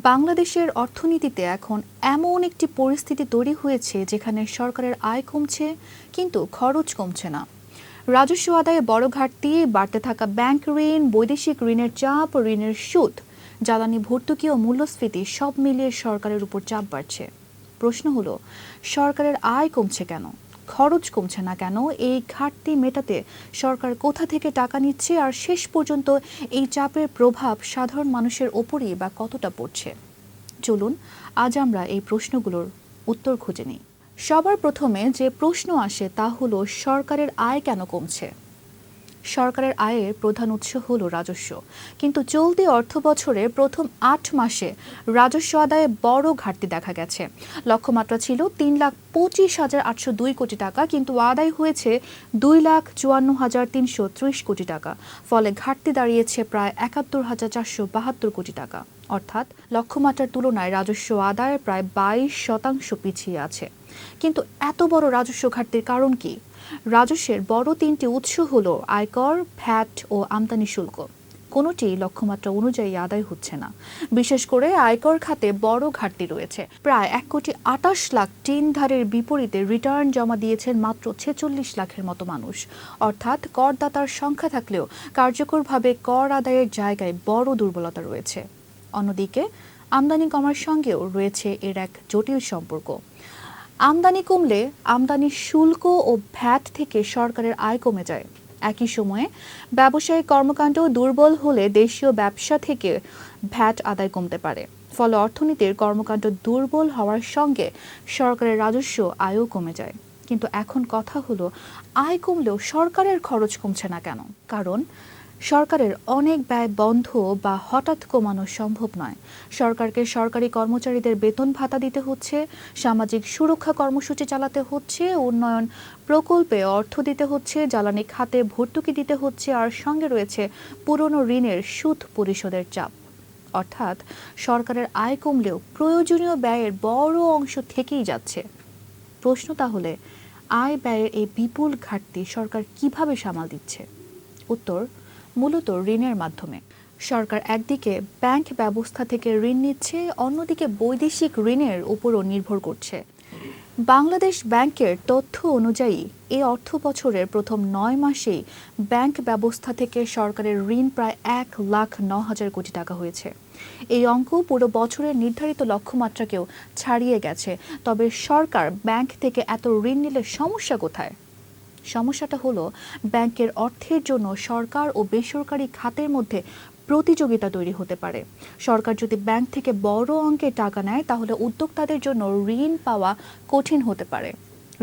বাংলাদেশের অর্থনীতিতে এখন এমন একটি পরিস্থিতি তৈরি হয়েছে যেখানে সরকারের আয় কমছে কিন্তু খরচ কমছে না। রাজস্ব আদায়ে বড় ঘাটতি, বাড়তে থাকা ব্যাংক ঋণ, বৈদেশিক ঋণের চাপ, ঋণের সুদ, জ্বালানি ভর্তুকি ও মূল্যস্ফীতি সব মিলিয়ে সরকারের উপর চাপ বাড়ছে। প্রশ্ন হলো, সরকারের আয় কমছে কেন, খরচ কমছে না কেন? এই ঘাটতি মেটাতে সরকার কোথা থেকে টাকা নিচ্ছে, আর শেষ পর্যন্ত এই চাপের প্রভাব সাধারণ মানুষের ওপরই বা কতটা পড়ছে? চলুন আজ আমরা এই প্রশ্নগুলোর উত্তর খুঁজে নিই। সবার প্রথমে যে প্রশ্ন আসে তা হলো, সরকারের আয় কেন কমছে? সরকারের আয়ের প্রধান উৎস হলো রাজস্ব, কিন্তু চলতি অর্থবছরে প্রথম ৮ মাসে রাজস্ব আদায়ে বড় ঘাটতি দেখা গেছে। লক্ষ্যমাত্রা ছিল ৩,২৫,৮০২ কোটি টাকা, কিন্তু আদায় হয়েছে ২,৫৪,৩৩০ কোটি টাকা। ফলে ঘাটতি দাঁড়িয়েছে প্রায় ৭১,৪৭২ কোটি টাকা। অর্থাৎ লক্ষ্যমাত্রার তুলনায় রাজস্ব আদায় প্রায় ২২% পিছিয়ে আছে। কিন্তু এত বড় রাজস্ব ঘাটতির কারণ কি? রাজস্বের বড় তিনটি উৎস হলো আয়কর, ভ্যাট ও আমদানি শুল্ক। কোনোটি লক্ষ্যমাত্রা অনুযায়ী আদায় হচ্ছে না। বিশেষ করে আয়কর খাতে বড় ঘাটতি রয়েছে। প্রায় ১,২৮,০০,০০০ ঋণধারের বিপরীতে রিটার্ন জমা দিয়েছেন মাত্র ৪৬ লাখের মতো মানুষ। অর্থাৎ করদাতার সংখ্যা থাকলেও কার্যকরভাবে কর আদায়ের জায়গায় বড় দুর্বলতা রয়েছে। অন্যদিকে আমদানি কমার সঙ্গেও রয়েছে এর এক জটিল সম্পর্ক। আমদানি কমলে আমদানি শুল্ক ও ভ্যাট থেকে সরকারের আয় কমে যায়। একই সময়ে ব্যবসায়িক কর্মকাণ্ড দুর্বল হলে দেশীয় ব্যবসা থেকে ভ্যাট আদায় কমতে পারে। ফলে অর্থনীতির কর্মকাণ্ড দুর্বল হওয়ার সঙ্গে সরকারের রাজস্ব আয়ও কমে যায়। কিন্তু এখন কথা হলো, আয় কমলেও সরকারের খরচ কমছে না কেন? কারণ সরকারের অনেক ব্যয় বন্ধ বা হঠাৎ কমানো সম্ভব নয়। সরকারকে সরকারি কর্মচারীদের বেতন ভাতা দিতে হচ্ছে, সামাজিক সুরক্ষা কর্মসূচি চালাতে হচ্ছে, উন্নয়ন প্রকল্পে অর্থ দিতে হচ্ছে, জ্বালানি খাতে ভর্তুকি দিতে হচ্ছে, আর সঙ্গে রয়েছে পুরনো ঋণের সুদ পরিশোধের চাপ। অর্থাৎ সরকারের আয় কমলেও প্রয়োজনীয় ব্যয়ের বড় অংশ থেকেই যাচ্ছে। প্রশ্ন তাহলে, আয় ব্যয়ের এই বিপুল ঘাটতি সরকার কিভাবে সামাল দিচ্ছে? উত্তর, মূলত ঋণের মাধ্যমে। সরকার একদিকে ব্যাংক ব্যবস্থা থেকে ঋণ নিচ্ছে, অন্যদিকে বৈদেশিক ঋণের উপরও নির্ভর করছে। বাংলাদেশ ব্যাংকের তথ্য অনুযায়ী এই অর্থ বছরের প্রথম ৯ মাসেই ব্যাংক ব্যবস্থা থেকে সরকারের ঋণ প্রায় ১,০৯,০০০ কোটি টাকা হয়েছে। এই অঙ্ক পুরো বছরের নির্ধারিত লক্ষ্যমাত্রাকেও ছাড়িয়ে গেছে। তবে সরকার ব্যাংক থেকে এত ঋণ নিলে সমস্যা কোথায়? সমস্যাটা হলো, ব্যাংকের অর্থের জন্য সরকার ও বেসরকারি খাতের মধ্যে প্রতিযোগিতা তৈরি হতে পারে। সরকার যদি ব্যাংক থেকে বড় অঙ্কের টাকা নেয়, তাহলে উদ্যোক্তাদের জন্য ঋণ পাওয়া কঠিন হতে পারে।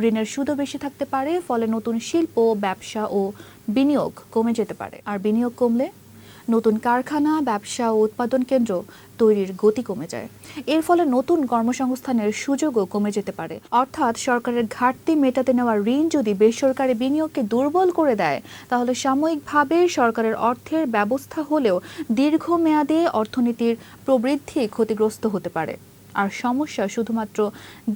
ঋণের সুদও বেশি থাকতে পারে, ফলে নতুন শিল্প, ব্যবসা ও বিনিয়োগ কমে যেতে পারে। আর বিনিয়োগ কমলে নতুন কারখানা, ব্যবসা ও উৎপাদন কেন্দ্র তৈরির গতি কমে যায়। এর ফলে নতুন কর্মসংস্থানের সুযোগও কমে যেতে পারে। অর্থাৎ সরকারের ঘাটতি মেটাতে নেওয়া ঋণ যদি বেসরকারি বিনিয়োগকে দুর্বল করে দেয়, তাহলে সাময়িকভাবে সরকারের অর্থের ব্যবস্থা হলেও দীর্ঘমেয়াদে অর্থনীতির প্রবৃদ্ধি ক্ষতিগ্রস্ত হতে পারে। আর সমস্যা শুধুমাত্র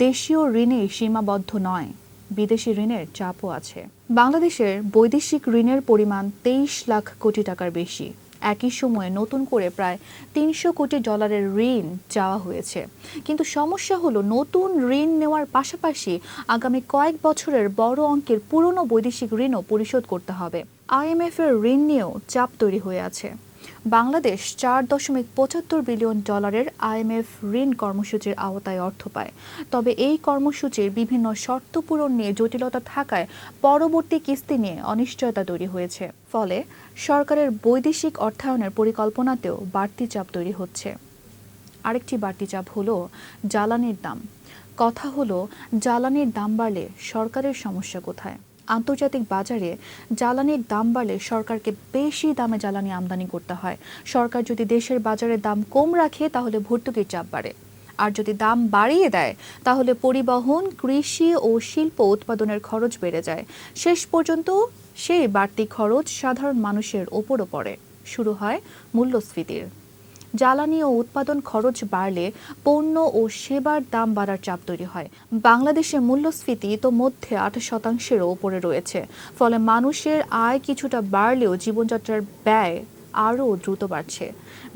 দেশীয় ঋণেই সীমাবদ্ধ নয়, বিদেশি ঋণের চাপও আছে। বাংলাদেশের বৈদেশিক ঋণের পরিমাণ ২৩ লাখ কোটি টাকার বেশি। একই সময়ে নতুন করে প্রায় $৩০০ কোটি ঋণ চাওয়া হয়েছে। কিন্তু সমস্যা হলো, নতুন ঋণ নেওয়ার পাশাপাশি আগামী কয়েক বছরের বড় অঙ্কের পুরনো বৈদেশিক ঋণও পরিশোধ করতে হবে। IMF এর ঋণ নিয়েও চাপ তৈরি হয়ে আছে। বাংলাদেশ $৪.৭৫ বিলিয়ন IMF ঋণ কর্মসূচির আওতায় অর্থ পায়। তবে এই কর্মসূচির বিভিন্ন শর্ত পূরণ নিয়ে জটিলতা থাকায় পরবর্তী কিস্তি নিয়ে অনিশ্চয়তা তৈরি হয়েছে। ফলে সরকারের বৈদেশিক অর্থায়নের পরিকল্পনাতেও বাড়তি চাপ তৈরি হচ্ছে। আরেকটি বাড়তি চাপ হলো জ্বালানির দাম। কথা হলো, জ্বালানির দাম বাড়লে সরকারের সমস্যা কোথায়? আন্তর্জাতিক বাজারে জ্বালানির দাম বাড়লে সরকারকে বেশি দামে জ্বালানি আমদানি করতে হয়। সরকার যদি দেশের বাজারে দাম কম রাখে, তাহলে ভর্তুকির চাপ বাড়ে। আর যদি দাম বাড়িয়ে দেয়, তাহলে পরিবহন, কৃষি ও শিল্প উৎপাদনের খরচ বেড়ে যায়। শেষ পর্যন্ত সেই বাড়তি খরচ সাধারণ মানুষের ওপরও পড়ে। শুরু হয় মূল্যস্ফীতির। জ্বালানি ও উৎপাদন খরচ বাড়লে পণ্য ও সেবার দাম বাড়ার চাপ তৈরি হয়। বাংলাদেশে মূল্যস্ফীতি তো মধ্যে ৮%-এরও উপরে রয়েছে। ফলে মানুষের আয় কিছুটা বাড়লেও জীবনযাত্রার ব্যয় আরও দ্রুত বাড়ছে।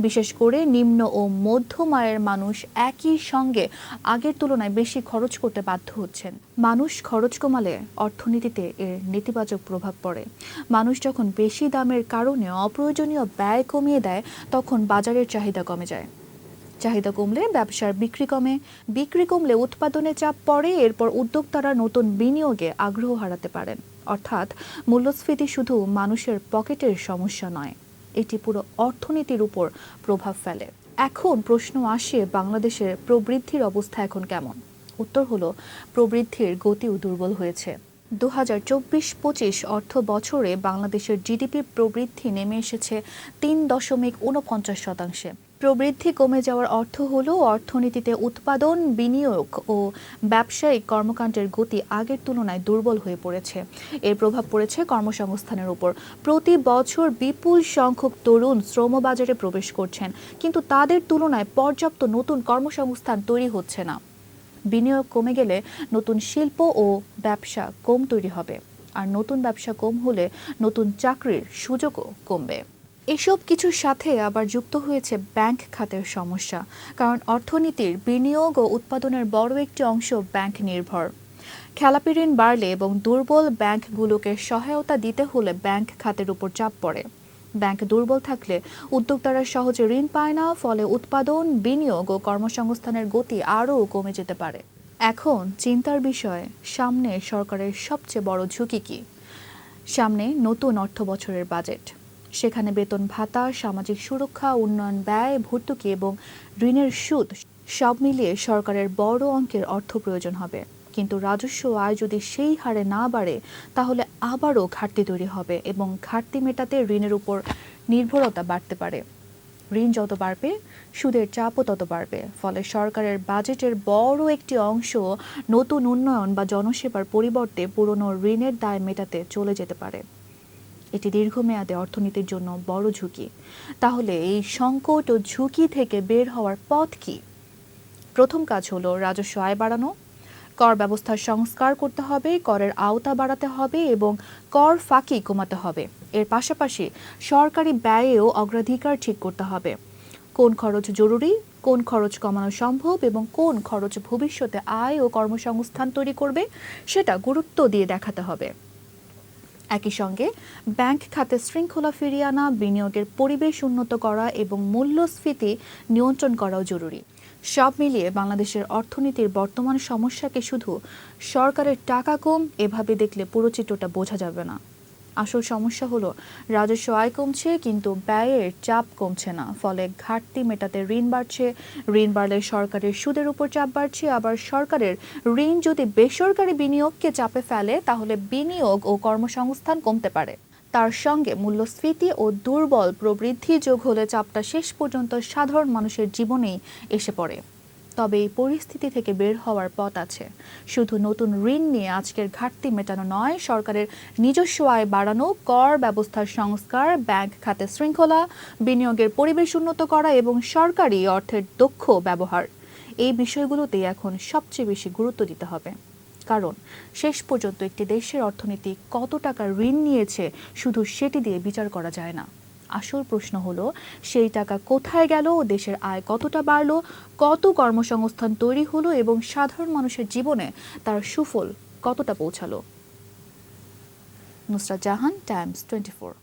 বিশেষ করে নিম্ন ও মধ্যম আয়ের মানুষ একই সঙ্গে আগের তুলনায় বেশি খরচ করতে বাধ্য হচ্ছেন। মানুষ খরচ কমালে অর্থনীতিতে এর নেতিবাচক প্রভাব পড়ে। মানুষ যখন বেশি দামের কারণে অপ্রয়োজনীয় ব্যয় কমিয়ে দেয়, তখন বাজারের চাহিদা কমে যায়। চাহিদা কমলে ব্যবসার বিক্রি কমে, বিক্রি কমলে উৎপাদনে চাপ পড়ে, এরপর উদ্যোক্তারা নতুন বিনিয়োগে আগ্রহ হারাতে পারেন। অর্থাৎ মূল্যস্ফীতি শুধু মানুষের পকেটের সমস্যা নয়, এটি পুরো অর্থনীতির উপর প্রভাব ফেলে। এখন প্রশ্ন আসে, বাংলাদেশের প্রবৃদ্ধির অবস্থা এখন কেমন? উত্তর হলো, প্রবৃদ্ধির গতিও দুর্বল হয়েছে। 2024-25 অর্থ বছরে বাংলাদেশের জিডিপি প্রবৃদ্ধি নেমে এসেছে 3.49%। প্রবৃদ্ধি কমে যাওয়ার অর্থ হলো অর্থনীতিতে উৎপাদন, বিনিয়োগ ও ব্যবসায়িক কর্মকাণ্ডের গতি আগের তুলনায় দুর্বল হয়ে পড়েছে। এর প্রভাব পড়েছে কর্মসংস্থানের উপর। প্রতি বছর বিপুল সংখ্যক তরুণ শ্রমবাজারে প্রবেশ করছেন, কিন্তু তাদের তুলনায় পর্যাপ্ত নতুন কর্মসংস্থান তৈরি হচ্ছে না। বিনিয়োগ কমে গেলে নতুন শিল্প ও ব্যবসা কম তৈরি হবে, আর নতুন ব্যবসা কম হলে নতুন চাকরির সুযোগও কমবে। এসব কিছুর সাথে আবার যুক্ত হয়েছে ব্যাংক খাতের সমস্যা, কারণ অর্থনীতির বিনিয়োগ ও উৎপাদনের বড় একটি অংশ ব্যাংক নির্ভর। খেলাপি ঋণ বাড়লে এবং দুর্বল ব্যাংকগুলোকে সহায়তা দিতে হলে ব্যাংক খাতের উপর চাপ পড়ে। ব্যাংক দুর্বল থাকলে উদ্যোক্তারা সহজে ঋণ পায় না, ফলে উৎপাদন, বিনিয়োগ ও কর্মসংস্থানের গতি আরও কমে যেতে পারে। এখন চিন্তার বিষয়, সামনে সরকারের সবচেয়ে বড় ঝুঁকি কি? সামনে নতুন অর্থ বছরের বাজেট। সেখানে বেতন ভাতা, সামাজিক সুরক্ষা, উন্নয়ন ব্যয়, ভর্তুকি এবং ঋণের সুদ সব মিলিয়ে সরকারের বড় অঙ্কের অর্থ প্রয়োজন হবে। কিন্তু রাজস্ব আয় যদি সেই হারে না বাড়ে, তাহলে আবারও ঘাটতি তৈরি হবে এবং ঘাটতি মেটাতে ঋণের উপর নির্ভরতা বাড়তে পারে। ঋণ যত বাড়বে, সুদের চাপও তত বাড়বে। ফলে সরকারের বাজেটের বড় একটি অংশ নতুন উন্নয়ন বা জনসেবার পরিবর্তে পুরনো ঋণের দায় মেটাতে চলে যেতে পারে। এটি দীর্ঘমেয়াদে অর্থনীতির জন্য বড় ঝুঁকি। তাহলে এই সংকট ও ঝুঁকি থেকে বের হওয়ার পথ কি? প্রথম কাজ হলো রাজস্ব আয় বাড়ানো। কর ব্যবস্থার সংস্কার করতে হবে, করের আওতা বাড়াতে হবে এবং কর ফাঁকি কমাতে হবে। এর পাশাপাশি সরকারি ব্যয়েও অগ্রাধিকার ঠিক করতে হবে। কোন খরচ জরুরি, কোন খরচ কমানো সম্ভব এবং কোন খরচ ভবিষ্যতে আয় ও কর্মসংস্থান তৈরি করবে, সেটা গুরুত্ব দিয়ে দেখাতে হবে। একই সঙ্গে ব্যাংক খাতে শৃঙ্খলা ফিরিয়ে আনা, বিনিয়োগের পরিবেশ উন্নত করা এবং মূল্যস্ফীতি নিয়ন্ত্রণ করাও জরুরি। সব মিলিয়ে বাংলাদেশের অর্থনীতির বর্তমান সমস্যাকে শুধু সরকারের টাকা কম এভাবে দেখলে পুরো চিত্রটা বোঝা যাবে না। আসল সমস্যা হলো রাজস্ব আয় কমছে কিন্তু ব্যয়ের চাপ কমছে না। ফলে ঘাটতি মেটাতে ঋণ বাড়ছে, ঋণ বাড়লে সরকারের সুদের উপর চাপ বাড়ছে। আবার সরকারের ঋণ যদি বেসরকারি বিনিয়োগকে চাপে ফেলে, তাহলে বিনিয়োগ ও কর্মসংস্থান কমতে পারে। তার সঙ্গে মূল্যস্ফীতি ও দুর্বল প্রবৃদ্ধি যোগ হলে চাপটা শেষ পর্যন্ত সাধারণ মানুষের জীবনেই এসে পড়ে। তবে এই পরিস্থিতি থেকে বের হওয়ার পথ আছে। শুধু নতুন ঋণ নিয়ে আজকের ঘাটতি মেটানো নয়, সরকারের নিজস্ব আয় বাড়ানো, কর ব্যবস্থার সংস্কার, ব্যাংক খাতে শৃঙ্খলা, বিনিয়োগের পরিবেশ উন্নত করা এবং সরকারি অর্থের দক্ষ ব্যবহার, এই বিষয়গুলোতেই এখন সবচেয়ে বেশি গুরুত্ব দিতে হবে। কারণ শেষ পর্যন্ত একটি দেশের অর্থনীতি কত টাকা ঋণ নিয়েছে শুধু সেটি দিয়ে বিচার করা যায় না। আসল প্রশ্ন হলো, সেই টাকা কোথায় গেল, দেশের আয় কতটা বাড়লো, কত কর্মসংস্থান তৈরি হলো এবং সাধারণ মানুষের জীবনে তার সুফল কতটা পৌঁছালো। নুসরাত জাহান, টাইমস 24।